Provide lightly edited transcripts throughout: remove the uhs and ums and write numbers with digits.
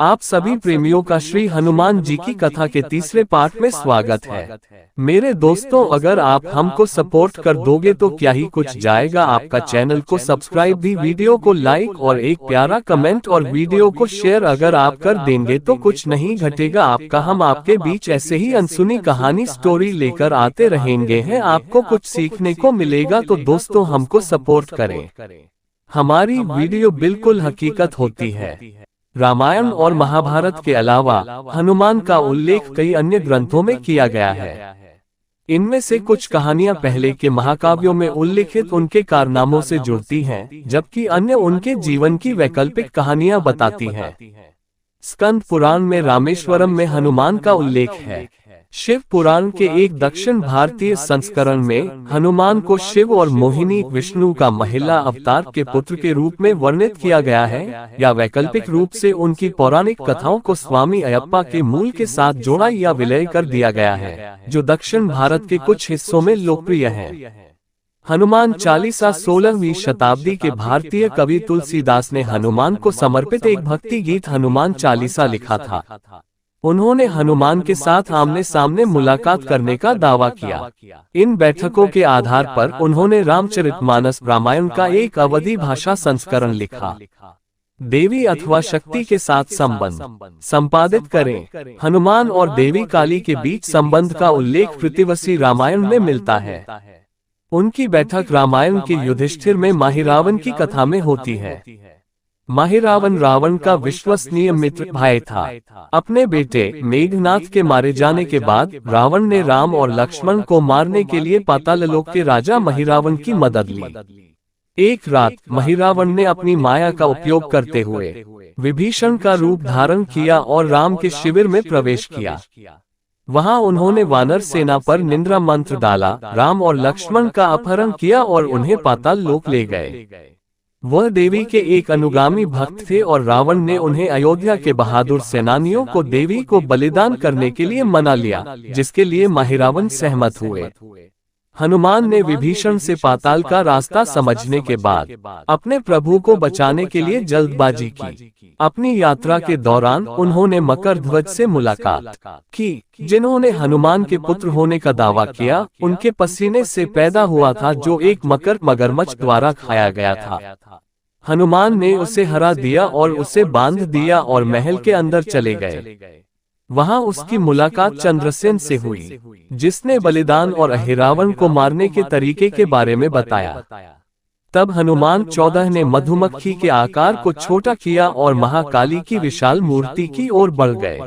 आप सभी प्रेमियों का श्री हनुमान जी की कथा के तीसरे पार्ट में स्वागत है। मेरे दोस्तों, अगर आप हमको सपोर्ट कर दोगे तो क्या ही कुछ जाएगा। आपका चैनल को सब्सक्राइब भी, वीडियो को लाइक और एक प्यारा कमेंट और वीडियो को शेयर अगर आप कर देंगे तो कुछ नहीं घटेगा आपका। हम आपके बीच ऐसे ही अनसुनी कहानी स्टोरी लेकर आते रहेंगे हैं, आपको कुछ सीखने को मिलेगा। तो दोस्तों, हमको सपोर्ट करें। हमारी वीडियो बिल्कुल हकीकत होती है। रामायण और महाभारत के अलावा हनुमान का उल्लेख कई अन्य ग्रंथों में किया गया है। इनमें से कुछ कहानियां पहले के महाकाव्यों में उल्लिखित उनके कारनामों से जुड़ती हैं, जबकि अन्य उनके जीवन की वैकल्पिक कहानियां बताती हैं। स्कंद पुराण में रामेश्वरम में हनुमान का उल्लेख है। शिव पुराण के एक दक्षिण भारतीय संस्करण में हनुमान को शिव और मोहिनी विष्णु का महिला अवतार के पुत्र के रूप में वर्णित किया गया है, या वैकल्पिक रूप से उनकी पौराणिक कथाओं को स्वामी अयप्पा के मूल के साथ जोड़ा या विलय कर दिया गया है, जो दक्षिण भारत के कुछ हिस्सों में लोकप्रिय है। हनुमान चालीसा 16वीं शताब्दी के भारतीय कवि तुलसीदास ने हनुमान को समर्पित एक भक्ति गीत हनुमान चालीसा लिखा था। उन्होंने हनुमान के साथ आमने सामने मुलाकात करने का दावा किया। इन बैठकों के आधार पर उन्होंने रामचरितमानस रामायण का एक अवधी भाषा संस्करण लिखा। देवी अथवा शक्ति के साथ संबंध संपादित करें। हनुमान और देवी काली के बीच संबंध का उल्लेख कृतिवसी रामायण में मिलता है। उनकी बैठक रामायण के युधिष्ठिर में माहिरावन की कथा में होती है। माहिरावन रावण का विश्वसनीय मित्र भाई था। अपने बेटे मेघनाथ के मारे जाने के बाद रावण ने राम और लक्ष्मण को मारने के लिए पाताललोक के राजा महिरावन की मदद ली। एक रात महिरावन ने अपनी माया का उपयोग करते हुए विभीषण का रूप धारण किया और राम के शिविर में प्रवेश किया। वहां उन्होंने वानर सेना पर निंद्रा मंत्र डाला, राम और लक्ष्मण का अपहरण किया और उन्हें पाताल लोक ले गए। वह देवी के एक अनुगामी भक्त थे और रावण ने उन्हें अयोध्या के बहादुर सेनानियों को देवी को बलिदान करने के लिए मना लिया, जिसके लिए महिरावन सहमत हुए। हनुमान ने विभीषण से पाताल का रास्ता समझने के बाद अपने प्रभु को बचाने के लिए जल्दबाजी की। अपनी यात्रा के दौरान उन्होंने मकरध्वज से मुलाकात की, जिन्होंने हनुमान के पुत्र होने का दावा किया। उनके पसीने से पैदा हुआ था, जो एक मकर मगरमच्छ द्वारा खाया गया था। हनुमान ने उसे हरा दिया और उसे बांध दिया और महल के अंदर चले गए। वहां उसकी मुलाकात चंद्रसेन से हुई, जिसने बलिदान और अहिरावण को मारने के तरीके के बारे में बताया। तब हनुमान 14 ने मधुमक्खी के आकार को छोटा किया और महाकाली की विशाल मूर्ति की ओर बढ़ गए।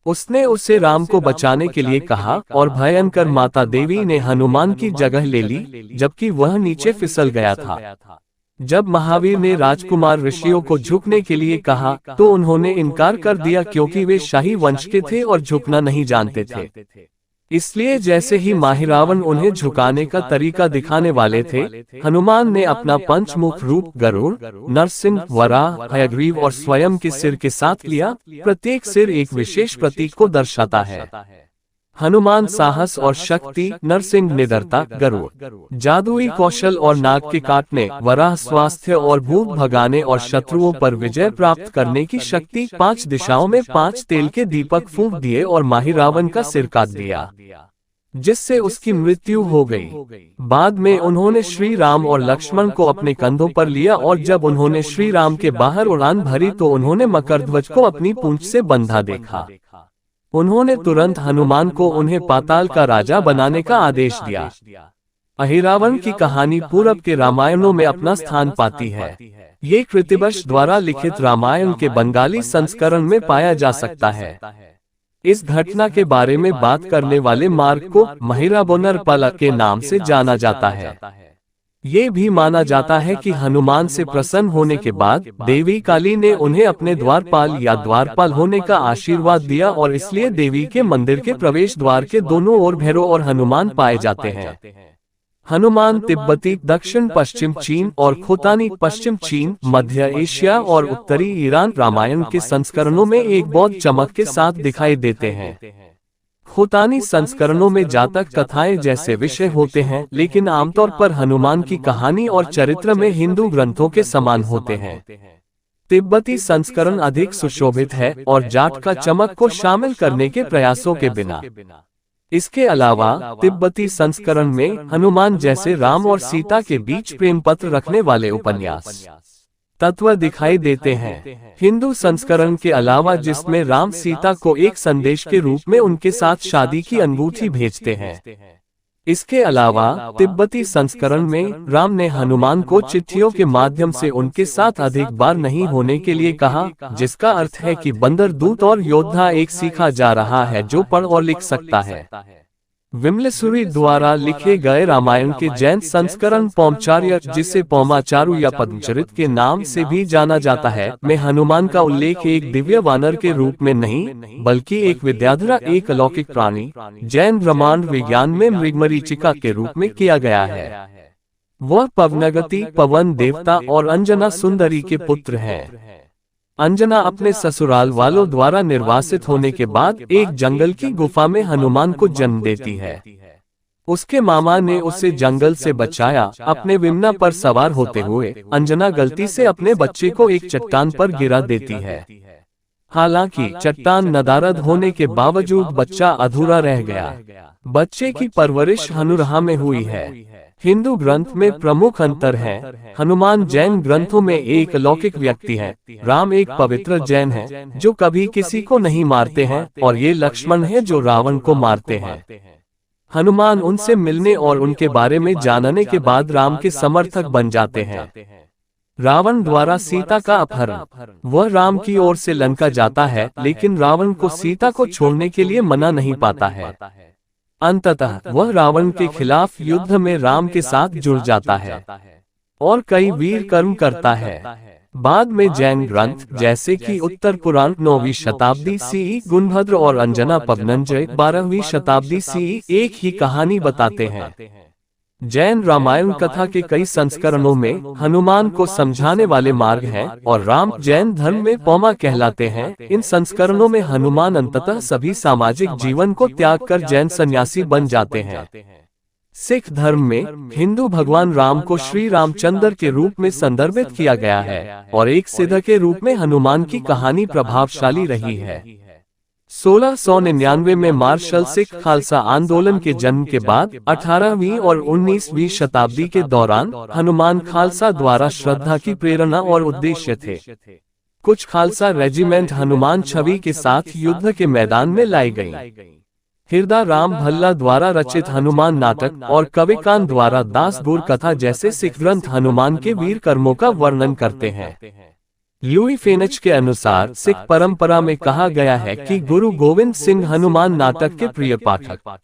उसने उसे राम को बचाने के लिए कहा और भयंकर माता देवी ने हनुमान की जगह ले ली, जबकि वह नीचे फिसल गया था। जब महावीर ने राजकुमार ऋषियों को झुकने के लिए कहा तो उन्होंने इनकार कर दिया, क्योंकि वे शाही वंश के थे और झुकना नहीं जानते थे। इसलिए जैसे ही माहिरावन उन्हें झुकाने का तरीका दिखाने वाले थे, हनुमान ने अपना पंचमुख रूप गरुड़, नरसिंह, वराह, हयग्रीव और स्वयं के सिर के साथ लिया। प्रत्येक सिर एक विशेष प्रतीक को दर्शाता है। हनुमान साहस और शक्ति, नरसिंह निडरता, गरुड़ जादुई कौशल और नाग के काटने, वराह स्वास्थ्य और भूख भगाने और शत्रुओं पर विजय प्राप्त करने की शक्ति। 5 दिशाओं में 5 तेल के दीपक फूंक दिए और माहिरावन का सिर काट दिया, जिससे उसकी मृत्यु हो गई। बाद में उन्होंने श्री राम और लक्ष्मण को अपने कंधों पर लिया और जब उन्होंने श्री राम के बाहर उड़ान भरी तो उन्होंने मकरध्वज को अपनी पूंछ से बंधा देखा। उन्होंने तुरंत हनुमान को उन्हें पाताल का राजा बनाने का आदेश दिया। अहिरावण की कहानी पूरब के रामायणों में अपना स्थान पाती है। ये कृतिवश द्वारा लिखित रामायण के बंगाली संस्करण में पाया जा सकता है। इस घटना के बारे में बात करने वाले मार्ग को महिराबोनरपला के नाम से जाना जाता है। ये भी माना जाता है कि हनुमान से प्रसन्न होने के बाद देवी काली ने उन्हें अपने द्वारपाल या द्वारपाल होने का आशीर्वाद दिया और इसलिए देवी के मंदिर के प्रवेश द्वार के दोनों ओर भैरव और हनुमान पाए जाते हैं। हनुमान तिब्बती, दक्षिण पश्चिम चीन और खोतानी पश्चिम चीन, मध्य एशिया और उत्तरी ईरान रामायण के संस्करणों में एक बौद्ध चमक के साथ दिखाई देते हैं। खोतानी संस्करणों में जातक कथाएं जैसे विषय होते हैं, लेकिन आमतौर पर हनुमान की कहानी और चरित्र में हिंदू ग्रंथों के समान होते हैं। तिब्बती संस्करण अधिक सुशोभित है और जाट का चमक को शामिल करने के प्रयासों के बिना। इसके अलावा तिब्बती संस्करण में हनुमान जैसे राम और सीता के बीच प्रेम पत्र रखने वाले उपन्यास तत्व दिखाई देते हैं। हिंदू संस्करण के अलावा जिसमें राम सीता को एक संदेश के रूप में उनके साथ शादी की अंगूठी भेजते हैं। इसके अलावा तिब्बती संस्करण में राम ने हनुमान को चिट्ठियों के माध्यम से उनके साथ अधिक बार नहीं होने के लिए कहा, जिसका अर्थ है कि बंदर दूत और योद्धा एक सीखा जा रहा है जो पढ़ और लिख सकता है। विमलेश्वरी द्वारा लिखे गए रामायण के जैन संस्करण पौमचार्य, जिसे पौमाचारु या पद्मचरित के नाम से भी जाना जाता है, में हनुमान का उल्लेख एक दिव्य वानर के रूप में नहीं बल्कि एक विद्याधरा, एक अलौकिक प्राणी, जैन ब्रह्मांड विज्ञान में मृगमरीचिका के रूप में किया गया है। वह पवनगति, पवन देवता और अंजना सुंदरी के पुत्र हैं। अंजना अपने ससुराल वालों द्वारा निर्वासित होने के बाद एक जंगल की गुफा में हनुमान को जन्म देती है। उसके मामा ने उसे जंगल से बचाया। अपने विमना पर सवार होते हुए अंजना गलती से अपने बच्चे को एक चट्टान पर गिरा देती है। हालांकि चट्टान नदारद होने के बावजूद बच्चा अधूरा रह गया। बच्चे की परवरिश हनुराह में हुई है। हिंदू ग्रंथ में प्रमुख अंतर है। हनुमान जैन ग्रंथों में एक अलौकिक व्यक्ति है। राम एक पवित्र जैन है जो कभी किसी को नहीं मारते हैं, और ये लक्ष्मण है जो रावण को मारते हैं। हनुमान उनसे मिलने और उनके बारे में जानने के बाद राम के समर्थक बन जाते हैं। रावण द्वारा सीता का अपहरण। वह राम की ओर से लंका जाता है, लेकिन रावण को सीता को छोड़ने के लिए मना नहीं पाता है। अंततः वह रावण के खिलाफ युद्ध में राम के साथ जुड़ जाता है और कई वीर कर्म करता है। बाद में जैन ग्रंथ जैसे कि उत्तर पुराण 9वीं शताब्दी सीई, गुणभद्र और अंजना पवनंजय 12वीं शताब्दी सीई एक ही कहानी बताते हैं। जैन रामायण कथा के कई संस्करणों में हनुमान को समझाने वाले मार्ग हैं, और राम जैन धर्म में पौमा कहलाते हैं। इन संस्करणों में हनुमान अंततः सभी सामाजिक जीवन को त्याग कर जैन सन्यासी बन जाते हैं। सिख धर्म में हिंदू भगवान राम को श्री रामचंद्र के रूप में संदर्भित किया गया है, और एक सिद्ध के रूप में हनुमान की कहानी प्रभावशाली रही है। 1699 में मार्शल सिख खालसा आंदोलन के जन्म के बाद 18वीं और 19वीं शताब्दी के दौरान हनुमान खालसा द्वारा श्रद्धा की प्रेरणा और उद्देश्य थे। कुछ खालसा रेजिमेंट हनुमान छवि के साथ युद्ध के मैदान में लाई गईं। हृदा राम भल्ला द्वारा रचित हनुमान नाटक और कविकान द्वारा दासगुर कथा जैसे सिख ग्रंथ हनुमान के वीर कर्मों का वर्णन करते हैं। ल्यूई फेनच के अनुसार सिख परंपरा में कहा गया है कि गुरु गोविंद सिंह हनुमान नाटक के प्रिय पाठक।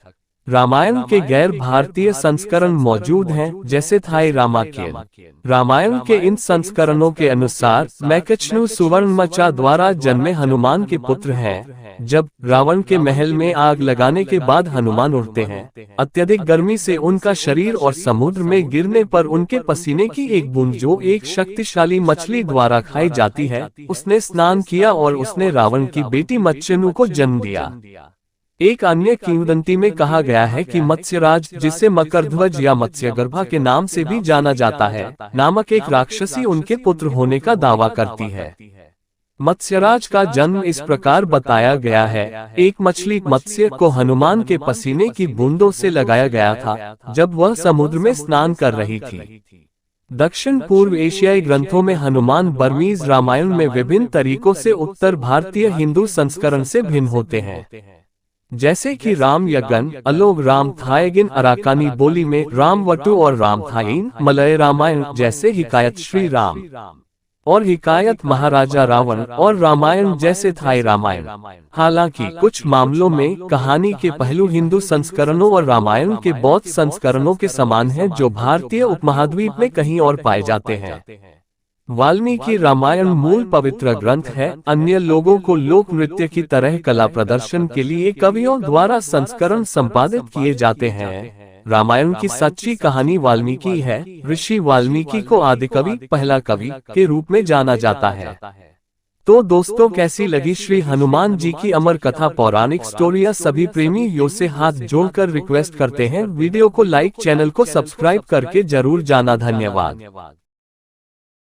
रामायण के गैर भारतीय संस्करण मौजूद हैं, जैसे थाई रामायण। रामायण के इन संस्करणों के अनुसार मैकचनू सुवर्णमचा द्वारा जन्मे हनुमान के पुत्र हैं। जब रावण के महल में आग लगाने के बाद हनुमान उड़ते हैं, अत्यधिक गर्मी से उनका शरीर और समुद्र में गिरने पर उनके पसीने की एक बूंद जो एक शक्तिशाली मछली द्वारा खाई जाती है, उसने स्नान किया और उसने रावण की बेटी मत्स्यनु को जन्म दिया। एक अन्य किंवदंती में कहा गया है कि मत्स्यराज, जिसे मकरध्वज या मत्स्यगर्भा के नाम से भी जाना जाता है, नामक एक राक्षसी उनके पुत्र होने का दावा करती है। मत्स्यराज का जन्म इस प्रकार बताया गया है। एक मछली मत्स्य को हनुमान के पसीने की बूंदों से लगाया गया था जब वह समुद्र में स्नान कर रही थी। दक्षिण पूर्व एशियाई ग्रंथों में हनुमान बर्मीज रामायण में विभिन्न तरीकों से उत्तर भारतीय हिंदू संस्करण से भिन्न होते हैं, जैसे कि राम यगन, अलोग राम थायगिन अराकानी बोली में, राम वटु और राम थाइन, मलय रामायण जैसे हिकायत श्री राम और हिकायत महाराजा रावण, और रामायण जैसे थाई रामायण। हालांकि कुछ मामलों में कहानी के पहलू हिंदू संस्करणों और रामायण के बौद्ध संस्करणों के समान हैं, जो भारतीय उपमहाद्वीप में कहीं और पाए जाते हैं। वाल्मीकि रामायण मूल पवित्र ग्रंथ है। अन्य लोगों को लोक नृत्य की तरह कला प्रदर्शन के लिए कवियों द्वारा संस्करण संपादित किए जाते हैं। रामायण की सच्ची कहानी वाल्मीकि है। ऋषि वाल्मीकि को आदिकवि, पहला कवि के रूप में जाना जाता है। तो दोस्तों, कैसी लगी श्री हनुमान जी की अमर कथा पौराणिक स्टोरिया? सभी प्रेमियों से हाथ जोड़कर रिक्वेस्ट करते हैं, वीडियो को लाइक, चैनल को सब्सक्राइब करके जरूर जाना। धन्यवाद।